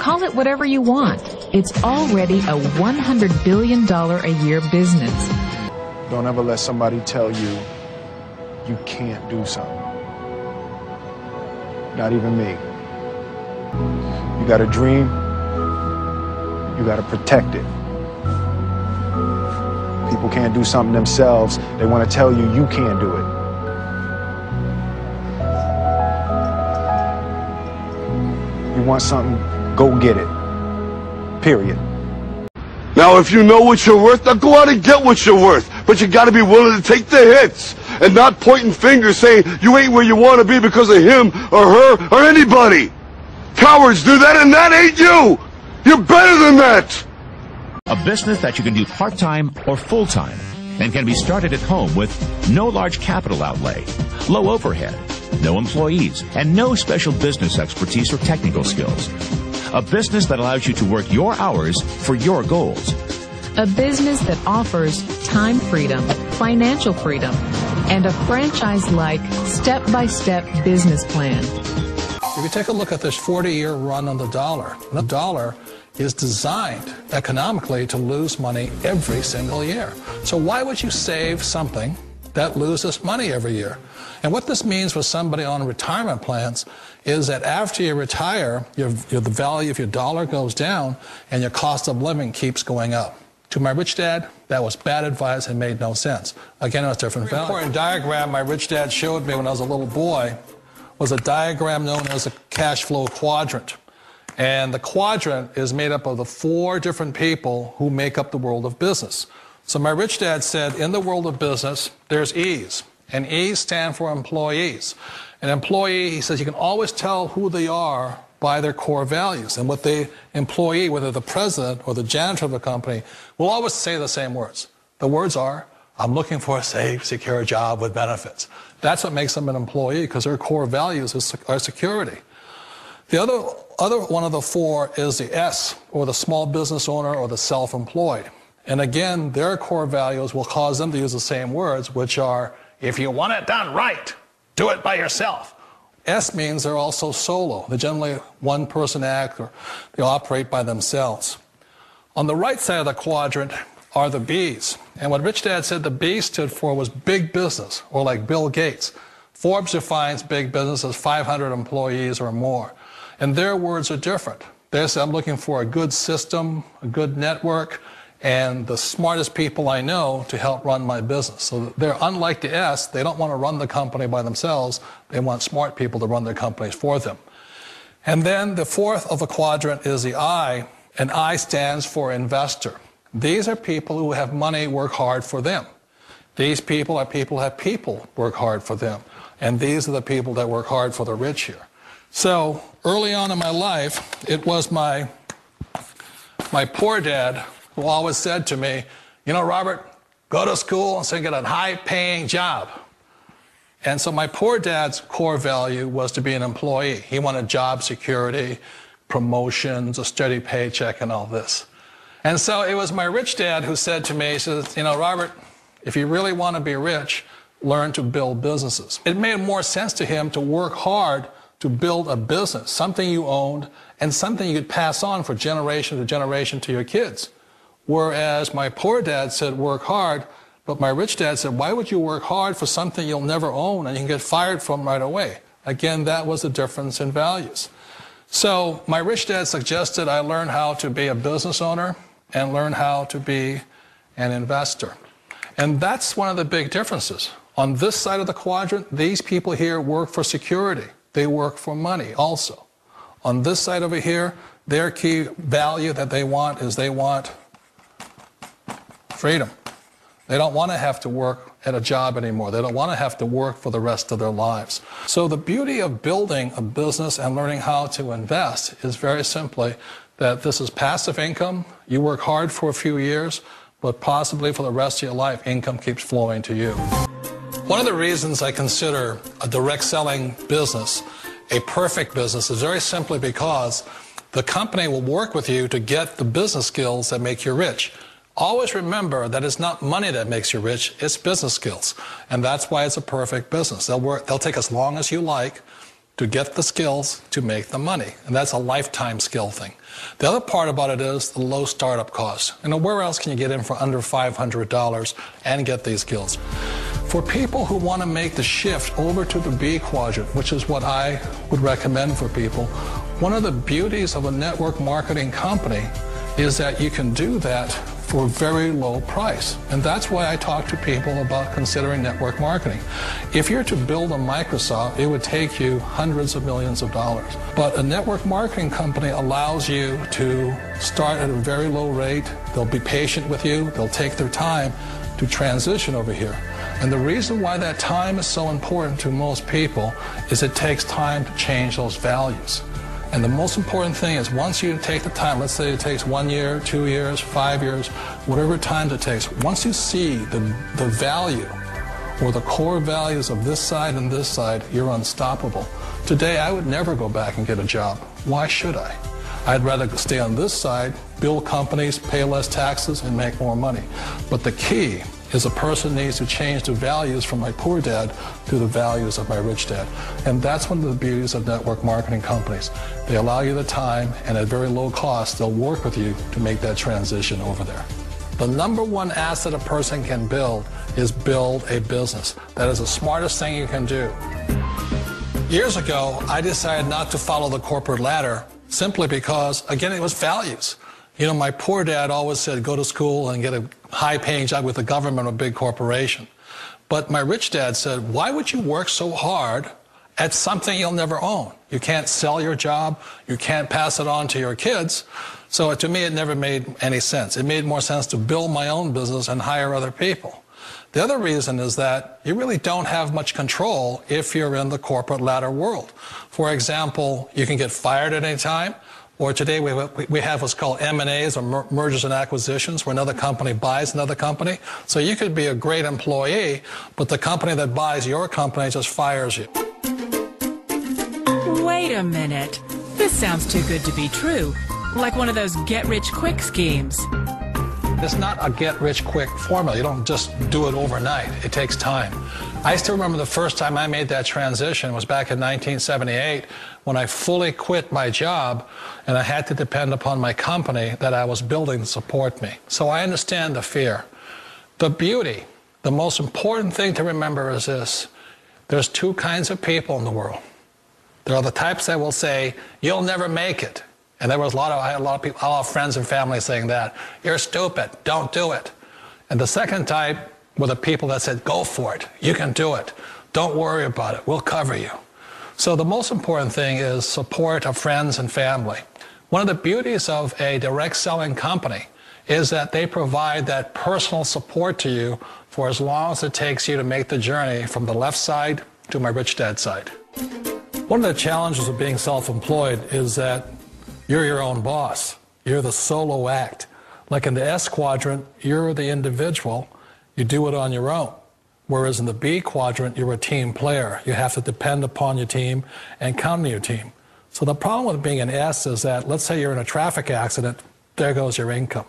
Call it whatever you want. It's already a $100 billion a year business. Don't ever let somebody tell you you can't do something. Not even me. You got a dream, you got to protect it. People can't do something themselves. They want to tell you you can't do it. You want something, go get it. Period. Now, if you know what you're worth, now go out and get what you're worth. But you got to be willing to take the hits and not pointing fingers saying you ain't where you want to be because of him or her or anybody. Cowards do that, and that ain't you. You're better than that. A business that you can do part-time or full-time and can be started at home with no large capital outlay, low overhead, no employees, and no special business expertise or technical skills. A business that allows you to work your hours for your goals. A business that offers time freedom, financial freedom, and a franchise-like step-by-step business plan. If you take a look at this 40-year run on the dollar is designed economically to lose money every single year. So why would you save something that loses money every year? And what this means for somebody on retirement plans is that after you retire, the value of your dollar goes down and your cost of living keeps going up. To my rich dad, that was bad advice and made no sense. Again, it was different value. An important diagram my rich dad showed me when I was a little boy was a diagram known as a cash flow quadrant. And the quadrant is made up of the 4 different people who make up the world of business. So my rich dad said, in the world of business, there's E's. And E's stand for employees. An employee, he says, you can always tell who they are by their core values. And what the employee, whether the president or the janitor of the company, will always say the same words. The words are, I'm looking for a safe, secure job with benefits. That's what makes them an employee, because their core values are security. The other one of the 4 is the S, or the small business owner or the self-employed. And again, their core values will cause them to use the same words, which are, if you want it done right, do it by yourself. S means they're also solo. They're generally one-person act, or they operate by themselves. On the right side of the quadrant are the B's. And what Rich Dad said the B stood for was big business, or like Bill Gates. Forbes defines big business as 500 employees or more. And their words are different. They say, I'm looking for a good system, a good network, and the smartest people I know to help run my business. So they're unlike the S. They don't want to run the company by themselves. They want smart people to run their companies for them. And then the 4th of the quadrant is the I, and I stands for investor. These are people who have money work hard for them. These people are people who have people work hard for them. And these are the people that work hard for the rich here. So early on in my life, it was my poor dad who always said to me, you know, Robert, go to school and so get a high-paying job. And so my poor dad's core value was to be an employee. He wanted job security, promotions, a steady paycheck, and all this. And so it was my rich dad who said to me, he says, you know, Robert, if you really want to be rich, learn to build businesses. It made more sense to him to work hard to build a business, something you owned and something you could pass on for generation to generation to your kids. Whereas my poor dad said work hard, but my rich dad said, why would you work hard for something you'll never own and you can get fired from right away? Again, that was the difference in values. So my rich dad suggested I learn how to be a business owner and learn how to be an investor. And that's one of the big differences. On this side of the quadrant, these people here work for security. They work for money also. On this side over here, their key value that they want is they want freedom. They don't want to have to work at a job anymore. They don't want to have to work for the rest of their lives. So the beauty of building a business and learning how to invest is very simply that this is passive income. You work hard for a few years, but possibly for the rest of your life, income keeps flowing to you. One of the reasons I consider a direct selling business a perfect business is very simply because the company will work with you to get the business skills that make you rich. Always remember that it's not money that makes you rich, it's business skills. And that's why it's a perfect business. They'll take as long as you like. to get the skills to make the money. And that's a lifetime skill thing. The other part about it is the low startup cost. Where else can you get in for under $500 and get these skills? For people who want to make the shift over to the B quadrant, which is what I would recommend for people, one of the beauties of a network marketing company is that you can do that for a very low price. And that's why I talk to people about considering network marketing. If you're to build a Microsoft, it would take you hundreds of millions of dollars. But a network marketing company allows you to start at a very low rate. They'll be patient with you. They'll take their time to transition over here. And the reason why that time is so important to most people is it takes time to change those values. And the most important thing is once you take the time, let's say it takes 1 year, 2 years, 5 years, whatever time it takes, once you see the value or the core values of this side and this side, you're unstoppable. Today, I would never go back and get a job. Why should I? I'd rather stay on this side, build companies, pay less taxes, and make more money. But the key is a person needs to change the values from my poor dad to the values of my rich dad. And that's one of the beauties of network marketing companies. They allow you the time, and at very low cost, they'll work with you to make that transition over there. The number one asset a person can build is build a business. That is the smartest thing you can do. Years ago, I decided not to follow the corporate ladder simply because, again, it was values. You know, my poor dad always said, go to school and get a high-paying job with the government or a big corporation. But my rich dad said, why would you work so hard at something you'll never own? You can't sell your job. You can't pass it on to your kids. So to me, it never made any sense. It made more sense to build my own business and hire other people. The other reason is that you really don't have much control if you're in the corporate ladder world. For example, you can get fired at any time. Or today we have what's called M&As, or mergers and acquisitions, where another company buys another company. So you could be a great employee, but the company that buys your company just fires you. Wait a minute. This sounds too good to be true. Like one of those get-rich-quick schemes. It's not a get-rich-quick formula. You don't just do it overnight. It takes time. I still remember the first time I made that transition was back in 1978 when I fully quit my job and I had to depend upon my company that I was building to support me. So I understand the fear. The beauty, the most important thing to remember is this. There's two kinds of people in the world. There are the types that will say, you'll never make it. And there was I had a lot of people, a lot of friends and family saying that. You're stupid. Don't do it. And the second type were the people that said, go for it. You can do it. Don't worry about it. We'll cover you. So the most important thing is support of friends and family. One of the beauties of a direct selling company is that they provide that personal support to you for as long as it takes you to make the journey from the left side to my rich dad side. One of the challenges of being self-employed is that you're your own boss. You're the solo act. Like in the S quadrant, you're the individual. You do it on your own. Whereas in the B quadrant, you're a team player. You have to depend upon your team and count on your team. So the problem with being an S is that, let's say you're in a traffic accident, there goes your income.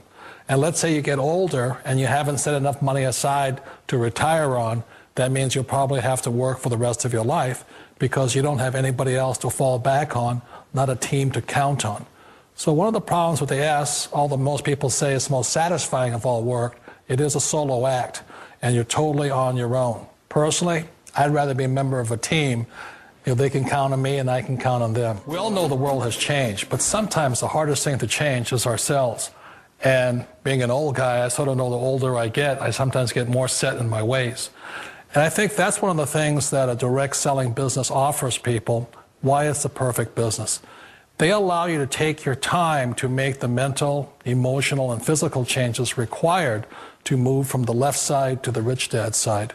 And let's say you get older and you haven't set enough money aside to retire on, that means you'll probably have to work for the rest of your life because you don't have anybody else to fall back on, not a team to count on. So one of the problems with the S, although most people say it's the most satisfying of all work, it is a solo act, and you're totally on your own. Personally, I'd rather be a member of a team. You know, they can count on me and I can count on them. We all know the world has changed, but sometimes the hardest thing to change is ourselves. And being an old guy, I sort of know the older I get, I sometimes get more set in my ways. And I think that's one of the things that a direct selling business offers people, why it's the perfect business. They allow you to take your time to make the mental, emotional, and physical changes required to move from the left side to the rich dad side.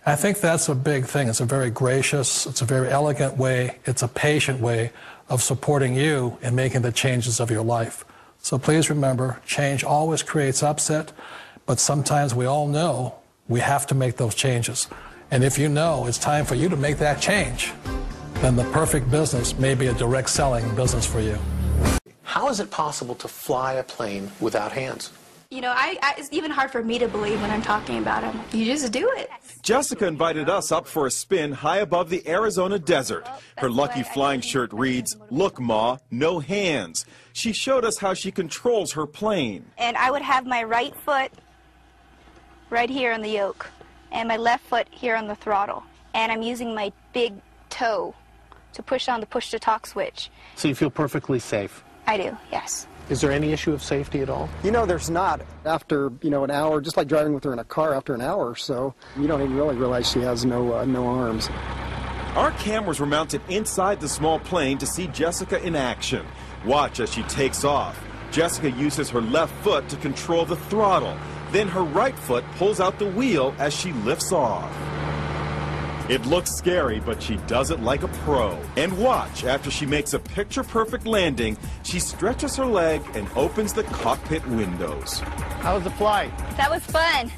I think that's a big thing. It's a very gracious, it's a very elegant way, it's a patient way of supporting you in making the changes of your life. So please remember, change always creates upset, but sometimes we all know we have to make those changes. And if you know it's time for you to make that change, then the perfect business may be a direct selling business for you. How is it possible to fly a plane without hands? You know, it's even hard for me to believe when I'm talking about him. You just do it. Jessica invited us up for a spin high above the Arizona desert. Her lucky flying shirt reads, "Look, Ma, no hands." She showed us how she controls her plane. And I would have my right foot right here on the yoke and my left foot here on the throttle. And I'm using my big toe to push on the push-to-talk switch. So you feel perfectly safe? I do, yes. Is there any issue of safety at all? You know, there's not. After, an hour, just like driving with her in a car, after an hour or so, you don't even really realize she has no arms. Our cameras were mounted inside the small plane to see Jessica in action. Watch as she takes off. Jessica uses her left foot to control the throttle. Then her right foot pulls out the wheel as she lifts off. It looks scary, but she does it like a pro. And watch, after she makes a picture-perfect landing, she stretches her leg and opens the cockpit windows. How was the flight? That was fun.